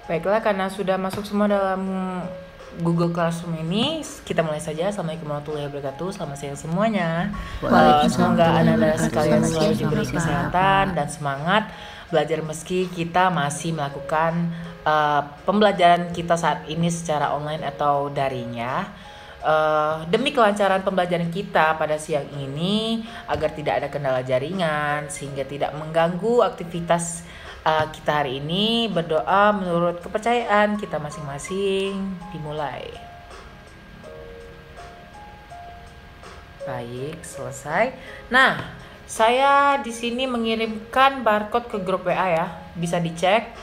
Baiklah, karena sudah masuk semua dalam Google Classroom ini, kita mulai saja. Assalamualaikum warahmatullahi wabarakatuh. Selamat siang semuanya. Semoga anak-anak sekalian selalu diberi kesehatan dan semangat belajar meski kita masih melakukan pembelajaran kita saat ini secara online atau daring ya. Demi kelancaran pembelajaran kita pada siang ini, agar tidak ada kendala jaringan sehingga tidak mengganggu aktivitas kita hari ini, berdoa menurut kepercayaan kita masing-masing. Dimulai. Baik, selesai. Nah, saya di sini mengirimkan barcode ke grup WA ya. Bisa dicek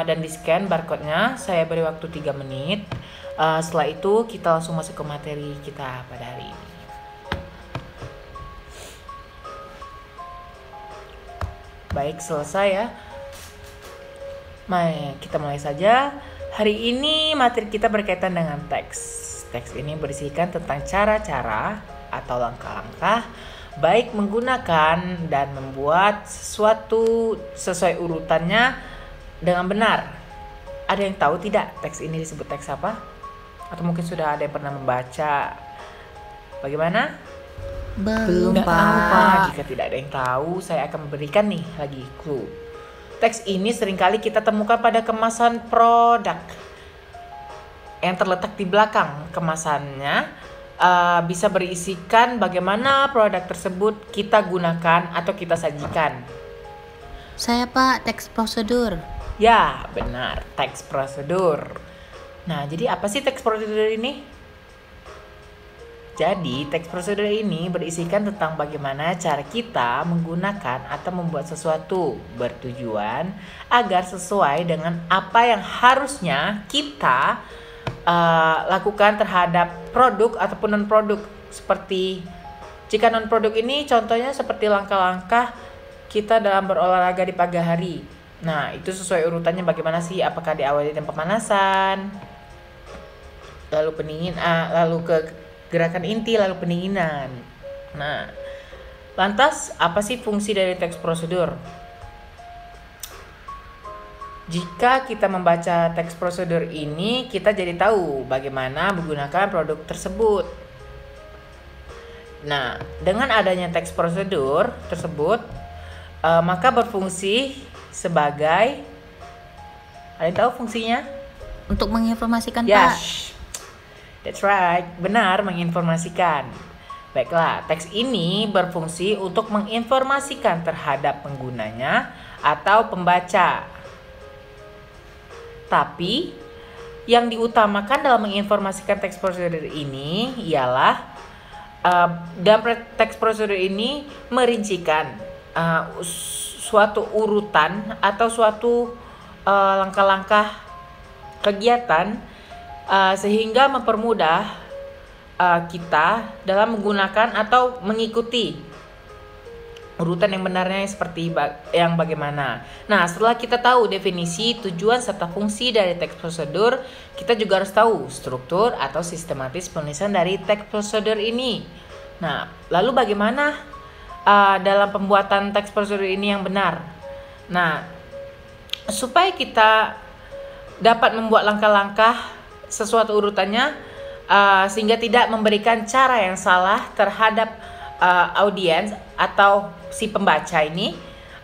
dan di-scan barcode-nya. Saya beri waktu 3 menit. Setelah itu kita langsung masuk ke materi kita pada hari ini. Baik, selesai ya. Kita mulai saja. Hari ini materi kita berkaitan dengan teks. Teks ini berisikan tentang cara-cara atau langkah-langkah baik menggunakan dan membuat sesuatu sesuai urutannya dengan benar. Ada yang tahu tidak teks ini disebut teks apa? Atau mungkin sudah ada yang pernah membaca? Bagaimana? Belum, Tidak tahu, Pak. Pak. Jika tidak ada yang tahu, saya akan memberikan nih lagi clue. Teks ini seringkali kita temukan pada kemasan produk yang terletak di belakang kemasannya. Bisa berisikan bagaimana produk tersebut kita gunakan atau kita sajikan. Saya, Pak, teks prosedur. Ya, benar, teks prosedur. Nah, jadi apa sih teks prosedur ini? Jadi, teks prosedur ini berisikan tentang bagaimana cara kita menggunakan atau membuat sesuatu bertujuan agar sesuai dengan apa yang harusnya kita lakukan terhadap produk ataupun non-produk. Seperti jika non-produk ini contohnya seperti langkah-langkah kita dalam berolahraga di pagi hari. Nah, itu sesuai urutannya bagaimana sih? Apakah diawali dengan pemanasan, lalu lalu ke gerakan inti, lalu pendinginan. Nah, lantas apa sih fungsi dari teks prosedur? Jika kita membaca teks prosedur ini, kita jadi tahu bagaimana menggunakan produk tersebut. Nah, dengan adanya teks prosedur tersebut, maka berfungsi sebagai, ada yang tahu fungsinya? Untuk menginformasikan, Pak. Yes, that's right, benar, menginformasikan. Baiklah, teks ini berfungsi untuk menginformasikan terhadap penggunanya atau pembaca. Tapi, yang diutamakan dalam menginformasikan teks prosedur ini ialah dalam teks prosedur ini merincikan suatu urutan atau suatu langkah-langkah kegiatan sehingga mempermudah kita dalam menggunakan atau mengikuti urutan yang benarnya seperti yang bagaimana. Nah, setelah kita tahu definisi, tujuan serta fungsi dari teks prosedur, kita juga harus tahu struktur atau sistematis penulisan dari teks prosedur ini. Nah, lalu bagaimana dalam pembuatan teks prosedur ini yang benar? Nah, supaya kita dapat membuat langkah-langkah sesuatu urutannya sehingga tidak memberikan cara yang salah terhadap audiens atau si pembaca ini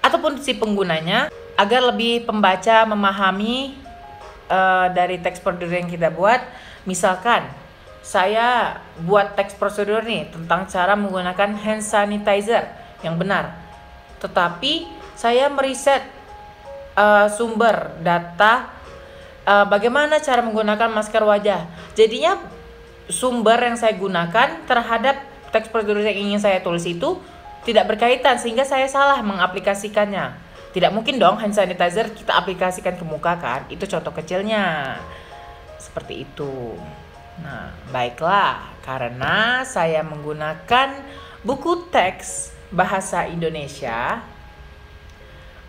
ataupun si penggunanya, agar lebih pembaca memahami dari teks prosedur yang kita buat. Misalkan saya buat teks prosedur nih tentang cara menggunakan hand sanitizer yang benar, tetapi saya meriset sumber data bagaimana cara menggunakan masker wajah. Jadinya sumber yang saya gunakan terhadap teks prosedur yang ingin saya tulis itu tidak berkaitan, sehingga saya salah mengaplikasikannya. Tidak mungkin dong hand sanitizer kita aplikasikan ke muka kan? Itu contoh kecilnya. Seperti itu. Nah, baiklah, karena saya menggunakan buku teks bahasa Indonesia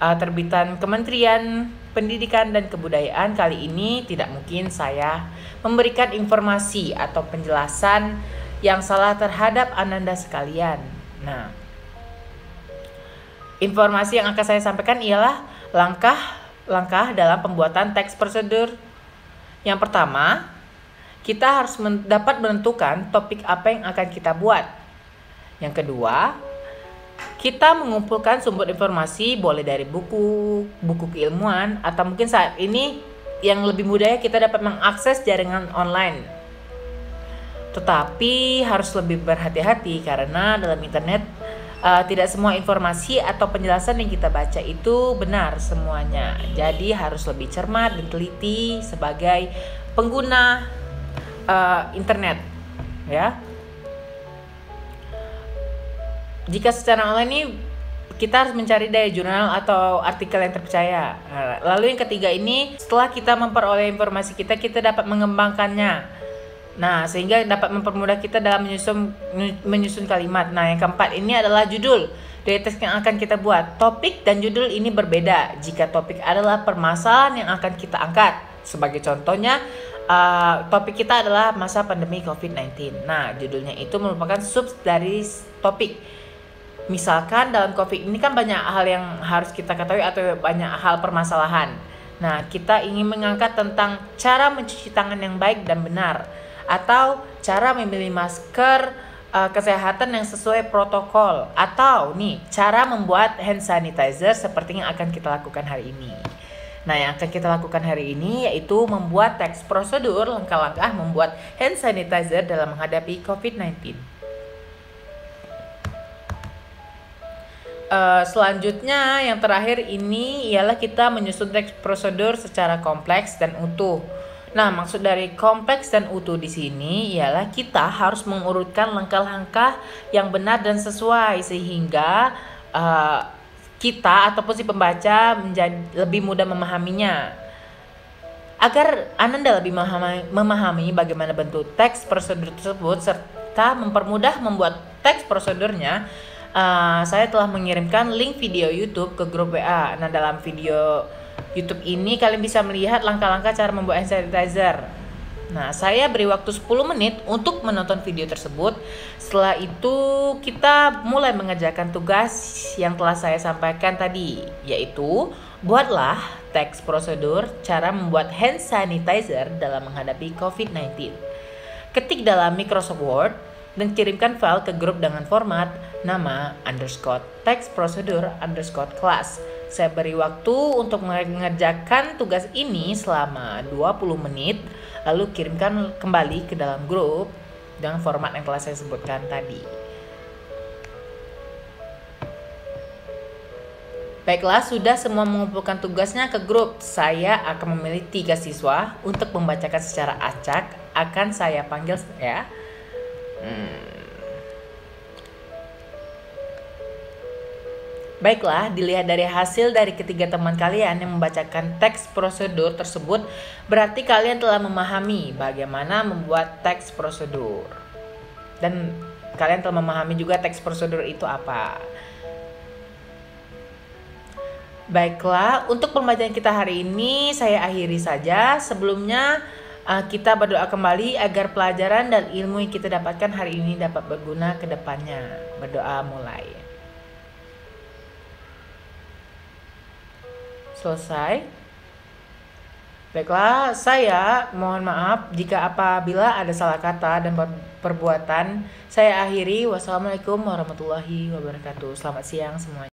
terbitan Kementerian Pendidikan dan Kebudayaan, kali ini tidak mungkin saya memberikan informasi atau penjelasan yang salah terhadap Ananda sekalian. Nah, informasi yang akan saya sampaikan ialah langkah langkah dalam pembuatan teks prosedur. Yang pertama, kita harus dapat menentukan topik apa yang akan kita buat. Yang kedua, kita mengumpulkan sumber informasi, boleh dari buku keilmuan, atau mungkin saat ini yang lebih mudah kita dapat mengakses jaringan online. Tetapi harus lebih berhati-hati karena dalam internet tidak semua informasi atau penjelasan yang kita baca itu benar semuanya. Jadi harus lebih cermat dan teliti sebagai pengguna internet, ya. Jika secara online ini kita harus mencari dari jurnal atau artikel yang terpercaya. Lalu yang ketiga ini, setelah kita memperoleh informasi kita dapat mengembangkannya. Nah, sehingga dapat mempermudah kita dalam menyusun kalimat. Nah, yang keempat ini adalah judul dari teks yang akan kita buat. Topik dan judul ini berbeda jika topik adalah permasalahan yang akan kita angkat. Sebagai contohnya, topik kita adalah masa pandemi COVID-19. Nah, judulnya itu merupakan sub dari topik. Misalkan dalam COVID ini kan banyak hal yang harus kita ketahui atau banyak hal permasalahan. Nah, kita ingin mengangkat tentang cara mencuci tangan yang baik dan benar, atau cara memilih masker kesehatan yang sesuai protokol, atau nih cara membuat hand sanitizer seperti yang akan kita lakukan hari ini. Nah, yang akan kita lakukan hari ini yaitu membuat teks prosedur langkah-langkah membuat hand sanitizer dalam menghadapi COVID-19. Selanjutnya yang terakhir ini ialah kita menyusun teks prosedur secara kompleks dan utuh. Nah, maksud dari kompleks dan utuh di sini ialah kita harus mengurutkan langkah-langkah yang benar dan sesuai sehingga kita ataupun si pembaca menjadi lebih mudah memahaminya. Agar Ananda lebih memahami bagaimana bentuk teks prosedur tersebut serta mempermudah membuat teks prosedurnya, saya telah mengirimkan link video YouTube ke grup WA. Nah, dalam video YouTube ini kalian bisa melihat langkah-langkah cara membuat hand sanitizer. Nah, saya beri waktu 10 menit untuk menonton video tersebut. Setelah itu kita mulai mengerjakan tugas yang telah saya sampaikan tadi, yaitu buatlah teks prosedur cara membuat hand sanitizer dalam menghadapi COVID-19. Ketik dalam Microsoft Word dan kirimkan file ke grup dengan format nama _text prosedur _class. Saya beri waktu untuk mengerjakan tugas ini selama 20 menit, lalu kirimkan kembali ke dalam grup dengan format yang telah saya sebutkan tadi. Baiklah, sudah semua mengumpulkan tugasnya ke grup. Saya akan memilih 3 siswa untuk membacakan secara acak. Akan saya panggil ya. Baiklah, dilihat dari hasil dari ketiga teman kalian yang membacakan teks prosedur tersebut, berarti kalian telah memahami bagaimana membuat teks prosedur. Dan kalian telah memahami juga teks prosedur itu apa. Baiklah, untuk pembacaan kita hari ini saya akhiri saja. Sebelumnya kita berdoa kembali agar pelajaran dan ilmu yang kita dapatkan hari ini dapat berguna ke depannya. Berdoa mulai. Selesai. Baiklah, saya mohon maaf jika apabila ada salah kata dan perbuatan. Saya akhiri. Wassalamualaikum warahmatullahi wabarakatuh. Selamat siang semuanya.